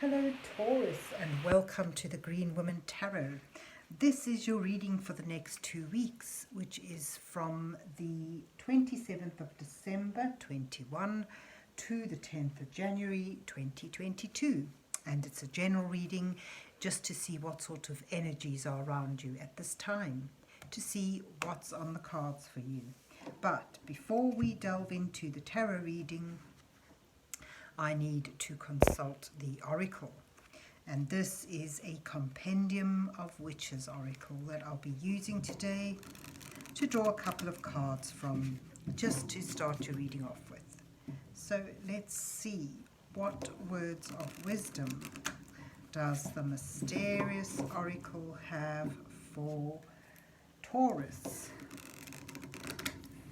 Hello Taurus and welcome to the Green Woman Tarot. This is your reading for the next 2 weeks, which is from the 27th of December 21 to the 10th of January 2022. And it's a general reading just to see what sort of energies are around you at this time, to see what's on the cards for you. But before we delve into the tarot reading, I need to consult the oracle, and this is a Compendium of Witches oracle that I'll be using today to draw a couple of cards from, just to start your reading off with. So let's see, what words of wisdom does the mysterious oracle have for Taurus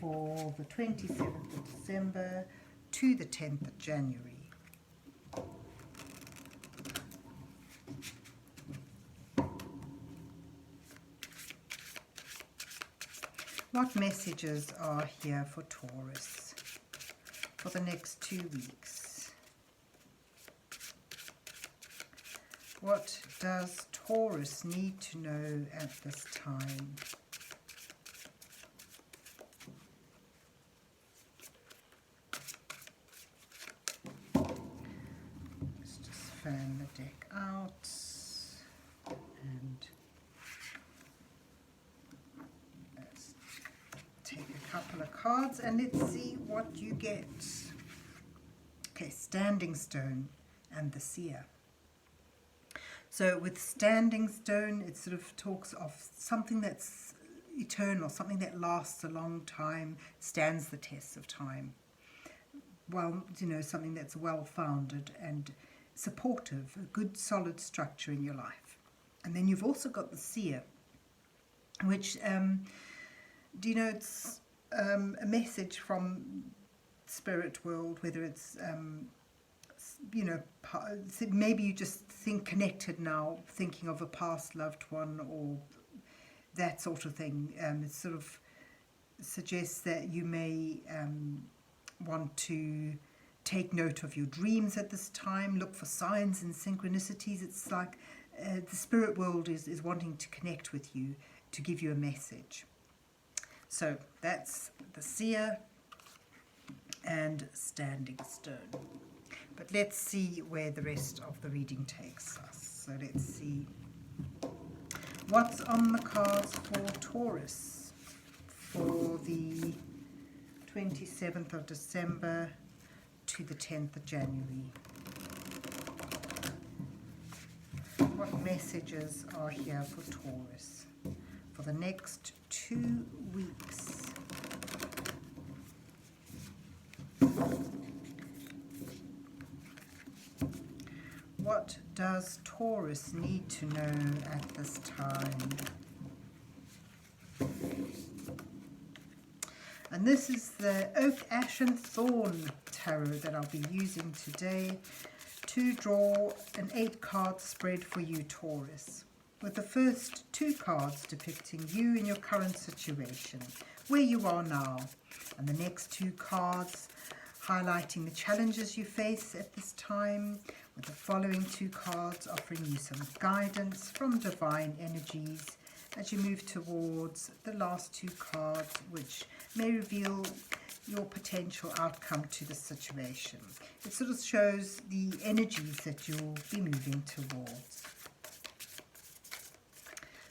for the 27th of December to the 10th of January. What messages are here for Taurus for the next 2 weeks? What does Taurus need to know at this time? Let's just fan the deck out and let's take a couple of cards and let's see what you get. Okay, Standing Stone and the Seer. So with Standing Stone, it sort of talks of something that's eternal, something that lasts a long time, stands the test of time. Well, you know, something that's well-founded and supportive, a good solid structure in your life. And then you've also got the Seer, which denotes a message from spirit world, whether it's you know, maybe you just think connected now, thinking of a past loved one or that sort of thing. It sort of suggests that you may want to take note of your dreams at this time, look for signs and synchronicities. It's like the spirit world is wanting to connect with you, to give you a message. So that's the Seer and Standing Stone. But let's see where the rest of the reading takes us. So let's see what's on the cards for Taurus for the 27th of December to the 10th of January. What messages are here for Taurus for the next 2 weeks? What does Taurus need to know at this time? And this is the Oak, Ash and Thorn tarot that I'll be using today to draw an 8-card spread for you, Taurus, with the first 2 cards depicting you in your current situation, where you are now, and the next 2 cards highlighting the challenges you face at this time, with the following 2 cards offering you some guidance from divine energies as you move towards the last 2 cards, which may reveal your potential outcome to the situation. It sort of shows the energies that you'll be moving towards.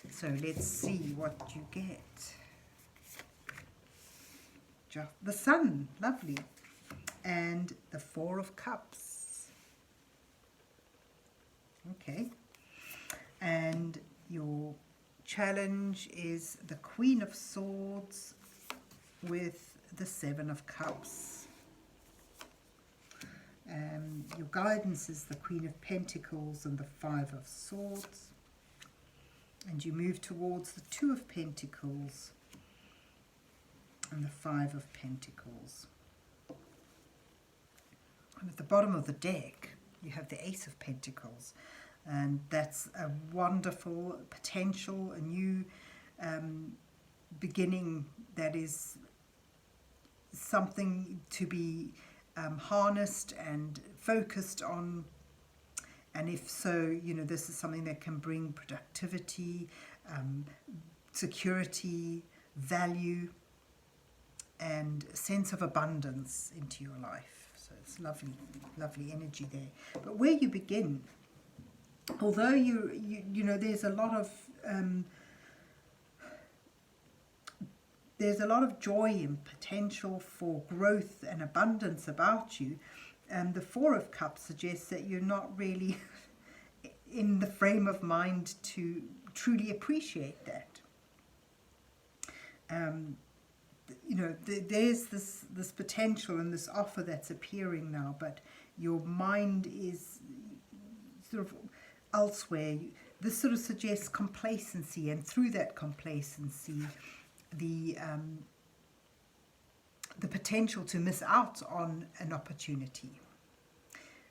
So let's see what you get. The Sun, lovely. And the 4 of Cups. Okay. And your challenge is the Queen of Swords with the 7 of Cups. Your guidance is the Queen of Pentacles and the 5 of Swords. And you move towards the 2 of Pentacles and the 5 of Pentacles. And at the bottom of the deck, you have the Ace of Pentacles. And that's a wonderful potential, a new beginning that is something to be harnessed and focused on And if so, this is something that can bring productivity, security, value, and a sense of abundance into your life. So it's lovely, lovely energy there. But where you begin, although there's a lot of joy and potential for growth and abundance about you, the Four of Cups suggests that you're not really in the frame of mind to truly appreciate that. There's this potential and this offer that's appearing now, but your mind is sort of elsewhere. This sort of suggests complacency, and through that complacency, the potential to miss out on an opportunity.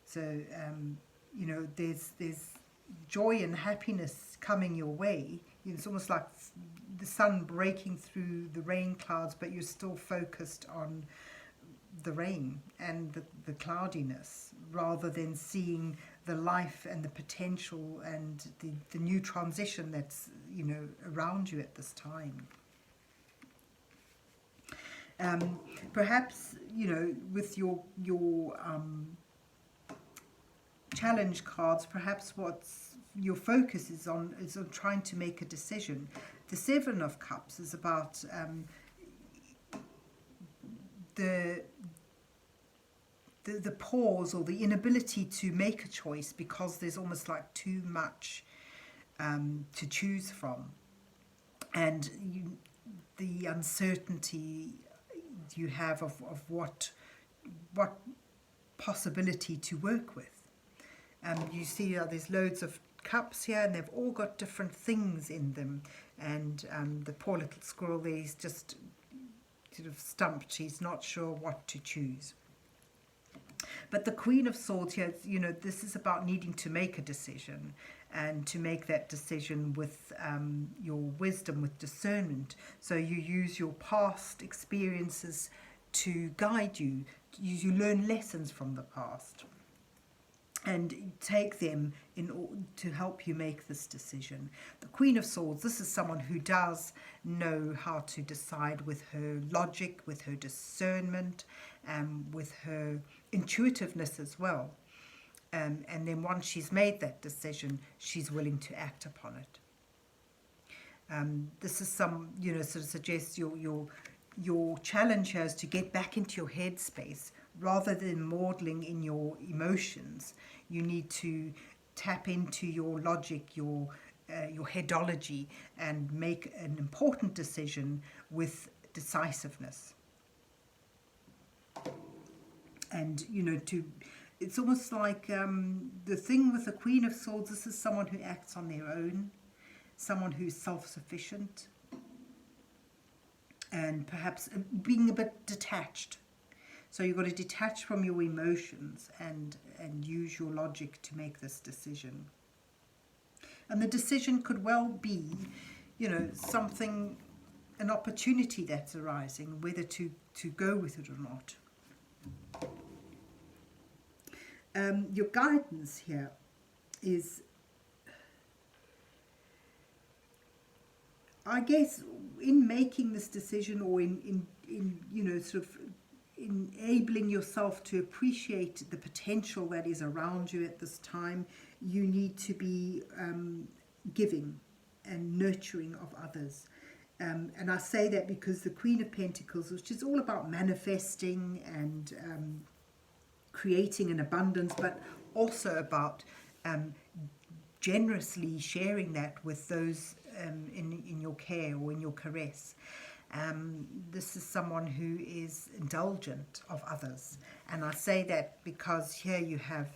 So there's joy and happiness coming your way. It's almost like the sun breaking through the rain clouds, but you're still focused on the rain and the cloudiness, rather than seeing the life and the potential and the new transition that's around you at this time. Perhaps with your challenge cards, perhaps what's your focus is on trying to make a decision. The Seven of Cups is about the pause, or the inability to make a choice because there's almost like too much to choose from, and the uncertainty you have of what possibility to work with. You see there's loads of cups here, and they've all got different things in them, and the poor little squirrel there is just sort of stumped. He's not sure what to choose. But the Queen of Swords here, this is about needing to make a decision, and to make that decision with your wisdom, with discernment. So you use your past experiences to guide you. You learn lessons from the past and take them to help you make this decision. The Queen of Swords, this is someone who does know how to decide with her logic, with her discernment, with her intuitiveness as well. And then once she's made that decision, she's willing to act upon it. This is some, sort of suggests your challenge here is to get back into your headspace rather than maudling in your emotions. You need to tap into your logic, your headology, and make an important decision with decisiveness. And it's almost like the thing with the Queen of Swords, this is someone who acts on their own, someone who's self-sufficient, and perhaps being a bit detached. So you've got to detach from your emotions and use your logic to make this decision. And the decision could well be, something, an opportunity that's arising, whether to go with it or not. Your guidance here is, I guess, in making this decision, or in sort of enabling yourself to appreciate the potential that is around you at this time, you need to be giving and nurturing of others. And I say that because the Queen of Pentacles, which is all about manifesting and creating an abundance, but also about generously sharing that with those in your care or in your caress. This is someone who is indulgent of others, and I say that because here you have,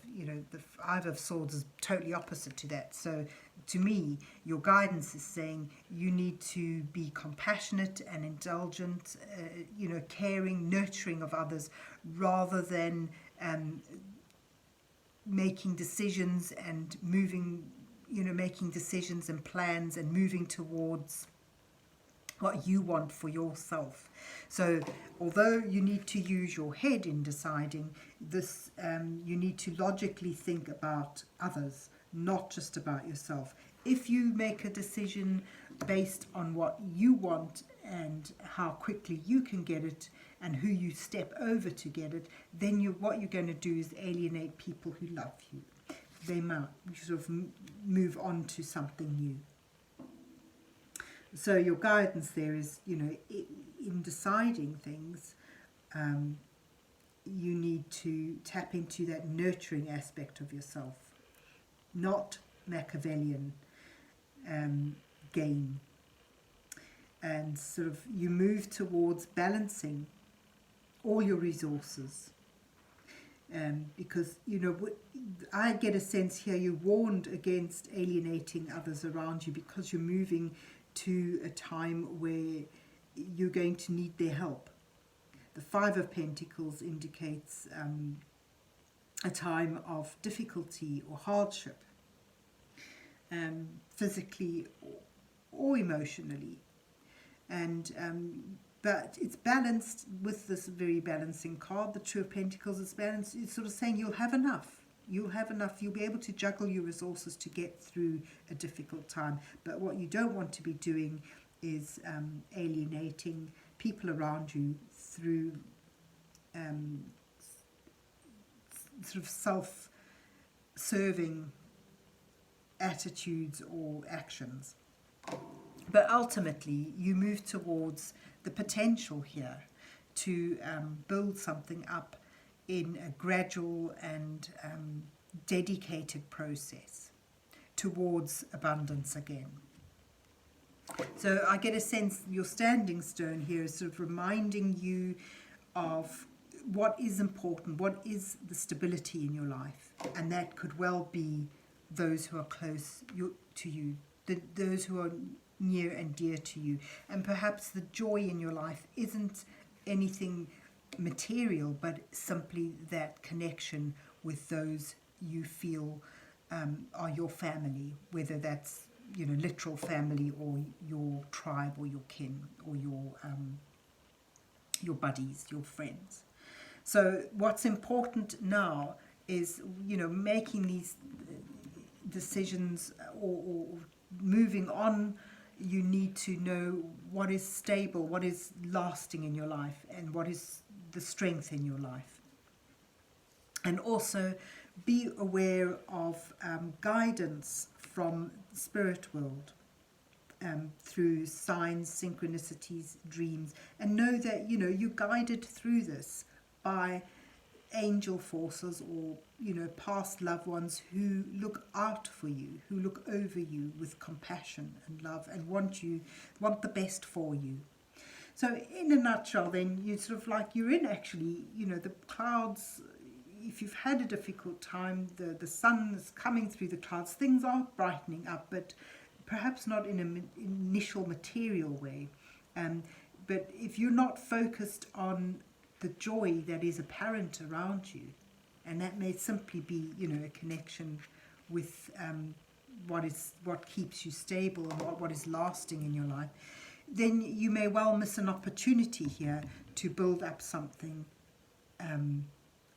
the Five of Swords is totally opposite to that. So to me, your guidance is saying you need to be compassionate and indulgent, caring, nurturing of others, rather than making decisions and moving, making decisions and plans and moving towards what you want for yourself. So although you need to use your head in deciding this, you need to logically think about others, not just about yourself. If you make a decision based on what you want and how quickly you can get it and who you step over to get it, then what you're going to do is alienate people who love you. They might sort of move on to something new. So your guidance there is, in deciding things, you need to tap into that nurturing aspect of yourself, not Machiavellian gain. And sort of you move towards balancing all your resources. Because, I get a sense here you're warned against alienating others around you because you're moving to a time where you're going to need their help. The Five of Pentacles indicates a time of difficulty or hardship, physically or emotionally. And but it's balanced with this very balancing card, the Two of Pentacles. It's balanced. It's sort of saying you'll have enough. You'll have enough. You'll be able to juggle your resources to get through a difficult time. But what you don't want to be doing is alienating people around you through sort of self-serving attitudes or actions. But ultimately, you move towards the potential here to build something up in a gradual and dedicated process towards abundance again. So I get a sense your standing stone here is sort of reminding you of what is important, what is the stability in your life. And that could well be those who are close to you, those who are near and dear to you. And perhaps the joy in your life isn't anything material, but simply that connection with those you feel are your family, whether that's literal family or your tribe or your kin or your buddies, your friends. So what's important now is making these decisions or moving on. You need to know what is stable, what is lasting in your life, and what is the strength in your life. And also be aware of guidance from the spirit world through signs, synchronicities, dreams, and know that you're guided through this by angel forces or past loved ones who look out for you, who look over you with compassion and love and want the best for you. So in a nutshell then, you sort of you're in actually the clouds. If you've had a difficult time, the sun is coming through the clouds, things are brightening up, but perhaps not in an initial material way. But if you're not focused on the joy that is apparent around you, and that may simply be a connection with what keeps you stable and what is lasting in your life, then you may well miss an opportunity here to build up something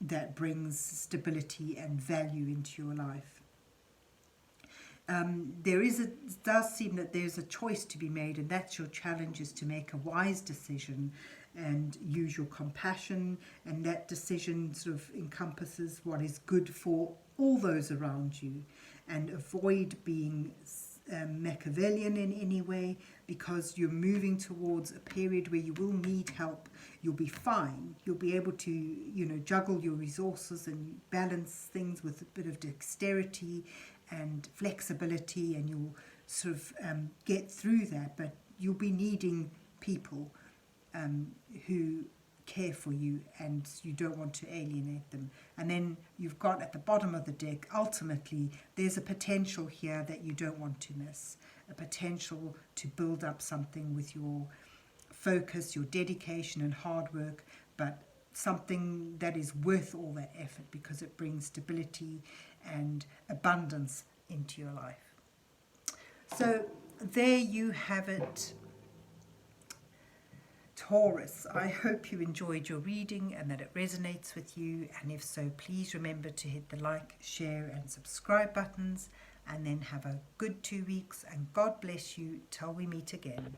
that brings stability and value into your life. It does seem that there's a choice to be made, and that's your challenge, is to make a wise decision and use your compassion, and that decision sort of encompasses what is good for all those around you, and avoid being Machiavellian in any way, because you're moving towards a period where you will need help. You'll be fine. You'll be able to juggle your resources and balance things with a bit of dexterity and flexibility, and you'll sort of get through that. But you'll be needing people who care for you, and you don't want to alienate them. And then you've got at the bottom of the deck, ultimately, there's a potential here that you don't want to miss, a potential to build up something with your focus, your dedication and hard work, but something that is worth all that effort because it brings stability and abundance into your life. So there you have it. Taurus, I hope you enjoyed your reading and that it resonates with you. And if so, please remember to hit the like, share and subscribe buttons. And then have a good 2 weeks. And God bless you till we meet again.